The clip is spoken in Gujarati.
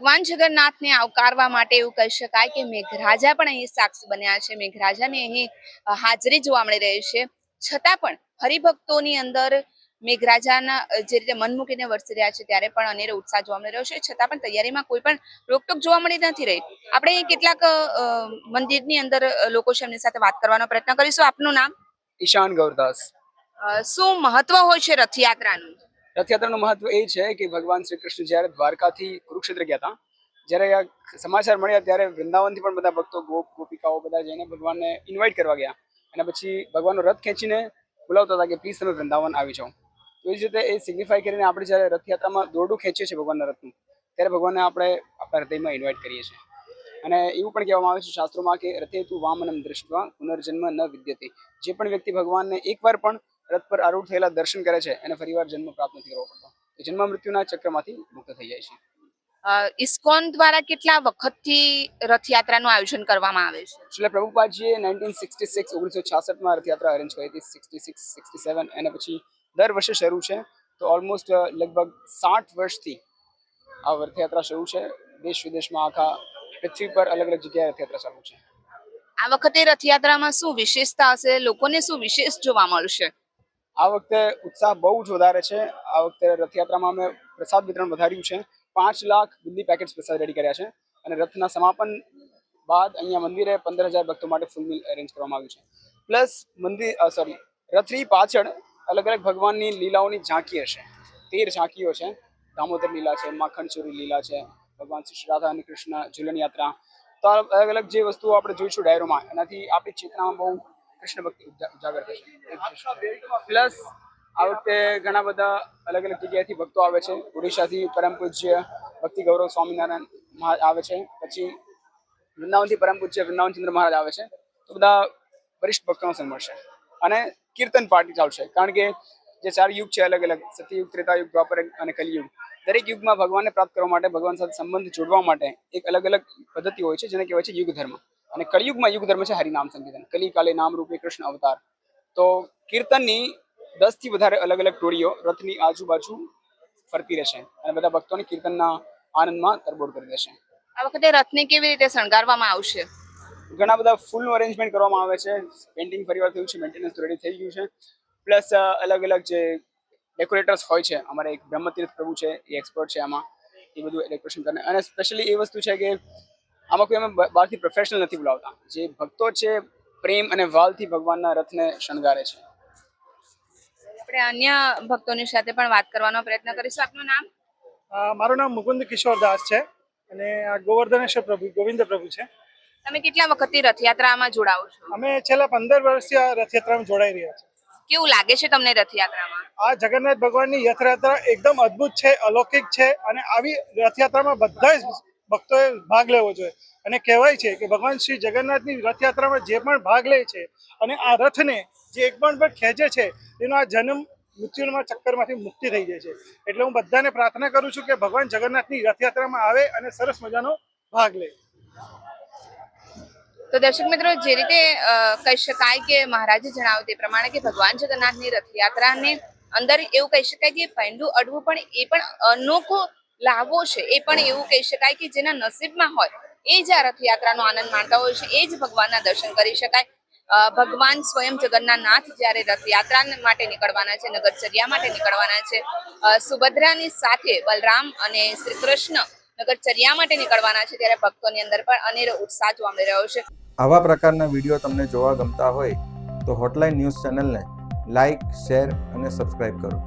ભગવાન જગન્નાથને આવકારવા માટે એવું કહી શકાય કે મેઘરાજા પણ અહીં સાક્ષી બન્યા છે. મેઘરાજાની અહીં હાજરી જોવા મળી રહી છે. છતાં પણ હરિભક્તોની અંદર મેઘરાજાના જે રીતે મન મૂકીને વરસી રહ્યા છે ત્યારે પણ અનેરો ઉત્સાહ જોવા મળી રહ્યો છે. છતાં પણ તૈયારીમાં કોઈ પણ રોકટોક જોવા મળી નથી રહી. આપણે અહીં કેટલાક મંદિરની અંદર લોકો છે એમની સાથે વાત કરવાનો પ્રયત્ન કરીશું. આપનું નામ? ઈશાન ગૌરદાસ. શું મહત્વ હોય છે રથયાત્રાનું? રથયાત્રાનું મહત્વ એ છે કે ભગવાન શ્રી કૃષ્ણ જ્યારે દ્વારકાથી કુરુક્ષેત્ર ગયા હતા, જ્યારે આ સમાચાર મળ્યા ત્યારે વૃંદાવનથી પણ બધા ભક્તો ગોપિકાઓ બધા જઈને ભગવાનને ઇન્વાઇટ કરવા ગયા અને પછી ભગવાનનો રથ ખેંચીને બોલાવતા હતા કે પ્લીઝ તમે વૃંદાવન આવી જાઓ. તો એ જ રીતે એ સિગ્નિફાઈ કરીને આપણે જ્યારે રથયાત્રામાં દોરડું ખેંચીએ છીએ ભગવાનના રથનું, ત્યારે ભગવાનને આપણે આપણા હૃદયમાં ઇન્વાઇટ કરીએ છીએ. અને એવું પણ કહેવામાં આવે છે શાસ્ત્રોમાં કે રથે તું વામનમ દૃષ્ટવા પુનર્જન્મ ન વિદ્યતે. જે પણ વ્યક્તિ ભગવાનને એકવાર પણ રથ પર આરૂઢ થયેલા દર્શન કરે છે એને ફરીવાર જન્મ પ્રાપ્ત નથી કરવો પડતો. એ જન્મ મૃત્યુના ચક્રમાંથી મુક્ત થઈ જાય છે. ઇસ્કોન દ્વારા કેટલા વખતથી રથયાત્રાનું આયોજન કરવામાં આવે છે? એટલે પ્રભુપાદજીએ 1966 રથયાત્રા અરેન્જ કરી હતી, 66-67, અને પછી દર વર્ષે શરૂ છે. તો ઓલમોસ્ટ લગભગ 60 વર્ષથી આ રથયાત્રા શરૂ છે. દેશ વિદેશમાં આખા પૃથ્વી પર અલગ અલગ જગ્યાએ રથયાત્રા ચાલુ છે. આ વખતે રથયાત્રામાં શું વિશેષતા હશે? લોકોને શું વિશેષ જોવા મળશે? આ વખતે ઉત્સાહ બહુ જ વધારે છે. આ વખતે રથયાત્રામાં અમે પ્રસાદ વિતરણ વધાર્યું છે. 5 લાખ બુદ્ધિ પેકેટ્સ પ્રસાદ રેડી કર્યા છે. અને રથના સમાપન બાદ અહીંયા મંદિરે 15,000 ભક્તો માટે ફૂલ મીલ અરેન્જ કરવામાં આવ્યું છે. પ્લસ રથની પાછળ અલગ અલગ ભગવાનની લીલાઓની ઝાંકી હશે. 13 ઝાંકીઓ છે. દામોદર લીલા છે, માખણ ચોરી લીલા છે, ભગવાન શ્રી રાધા અને કૃષ્ણ ઝૂલન યાત્રા. તો અલગ અલગ જે વસ્તુઓ આપણે જોઈશું ડાયરોમાં, એનાથી આપણી ચેતનામાં બહુ કૃષ્ણ ભક્તિ ઉજાગર થશે. પ્લસ આ વખતે ઘણા બધા અલગ અલગ જગ્યાએથી ભક્તો આવે છે. ઓડિશાથી પરમ પૂજ્ય ભક્તિ ગૌરવ સ્વામિનારાયણ મહારાજ આવે છે. પછી વૃંદાવનથી પરમ પૂજ્ય વૃંદાવનચંદ્ર મહારાજ આવે છે. તો બધા વરિષ્ઠ ભક્તોનો સંગ મળશે. અને કીર્તન પાર્ટી ચાલશે, કારણ કે જે 4 યુગ છે અલગ અલગ, સતયુગ, ત્રેતાયુગ, દ્વાપર અને કલિયુગ, દરેક યુગમાં ભગવાનને પ્રાપ્ત કરવા માટે, ભગવાન સાથે સંબંધ જોડવા માટે એક અલગ અલગ પદ્ધતિ હોય છે જેને કહેવાય છે યુગ ધર્મ. અને કળિયુગમાં યુગ ધર્મ છે હરિનામ સંકીર્તન. કલી કાલે નામ રૂપે કૃષ્ણ અવતાર. તો કીર્તનની 10 થી વધારે અલગ અલગ ટોળીઓ રથની આજુબાજુ ફરતી રહેશે અને બધા ભક્તોને કીર્તનના આનંદમાં તરબોળ કરી દેશે. આ વખતે રથને કેવી રીતે શણગારવામાં આવશે? ઘણા બધા ફૂલનું અરેન્જમેન્ટ કરવામાં આવે છે. પેઇન્ટિંગ ફરીવાર થયું છે, મેન્ટેનન્સ રેડી થઈ ગયું છે. પ્લસ અલગ અલગ જે ડેકોરેટર્સ હોય છે, અમારે એક બ્રહ્મતીર્થ પ્રભુ છે, એ એક્સપર્ટ છે આમાં, એ બધું ડેકોરેશન કરે. અને સ્પેશિયલી એ વસ્તુ છે કે આમાં કોઈ અમે બહારથી પ્રોફેશનલ નથી બોલાવતા. જે ભક્તો છે પ્રેમ અને વાલથી ભગવાનના રથને શણગારે છે. આપણે અન્ય ભક્તોની સાથે પણ વાત કરવાનો પ્રયત્ન કરીશું. આપનું નામ? મારું નામ મુકુંદ કિશોર દાસ છે અને આ ગોવર્ધનેશ્વર પ્રભુ ગોવિંદ પ્રભુ છે. તમે કેટલા વખતથી રથયાત્રામાં જોડાઓ છો? અમે છેલ્લા 15 વર્ષથી આ રથયાત્રામાં જોડાઈ રહ્યા છીએ. કેવું લાગે છે તમને રથયાત્રામાં? આ જગન્નાથ ભગવાનની રથયાત્રા એકદમ અદ્ભુત છે, અલૌકિક છે અને આવી રથયાત્રામાં બધા જ ભક્તોએ ભાગ લેવો જોઈએ. અને કહેવાય છે કે ભગવાન શ્રી જગન્નાથની રથયાત્રામાં જે પણ ભાગ લે છે અને આ રથને જે એક પણ ખેંચે છે એનો આ જન્મ મૃત્યુના ચક્કરમાંથી મુક્તિ થઈ જાય છે. એટલે હું બધાને પ્રાર્થના કરું છું કે ભગવાન જગન્નાથની રથયાત્રામાં આવે અને સરસ મજાનો ભાગ લે. તો દર્શક મિત્રો, જે રીતે કહી શકાય કે મહારાજે જણાવ્યું તે પ્રમાણે કે ભગવાન જગન્નાથની રથયાત્રાને અંદર એવું કહી શકાય કે પૈંડું અડવું પણ એ પણ અનોખો લાવો છે. એ પણ એવું કહી શકાય કે જેના નસીબમાં હોય એ જ આ રથયાત્રાનો આનંદ માણતા હોય છે, એ જ ભગવાનના દર્શન કરી શકાય. ભગવાન સ્વયં જગન્નાથ જ્યારે રથયાત્રા માટે નીકળવાના છે, નગરચર્યા માટે નીકળવાના છે, સુભદ્રાની સાથે બલરામ અને શ્રી કૃષ્ણ નગરચર્યા માટે નીકળવાના છે, ત્યારે ભક્તોની અંદર પણ અનેરો ઉત્સાહ જોવા મળી રહ્યો છે. આવા પ્રકારના વિડીયો તમને જોવા ગમતા હોય તો હોટલાઇન ન્યૂઝ ચેનલને લાઇક, શેર અને સબસ્ક્રાઇબ કરો.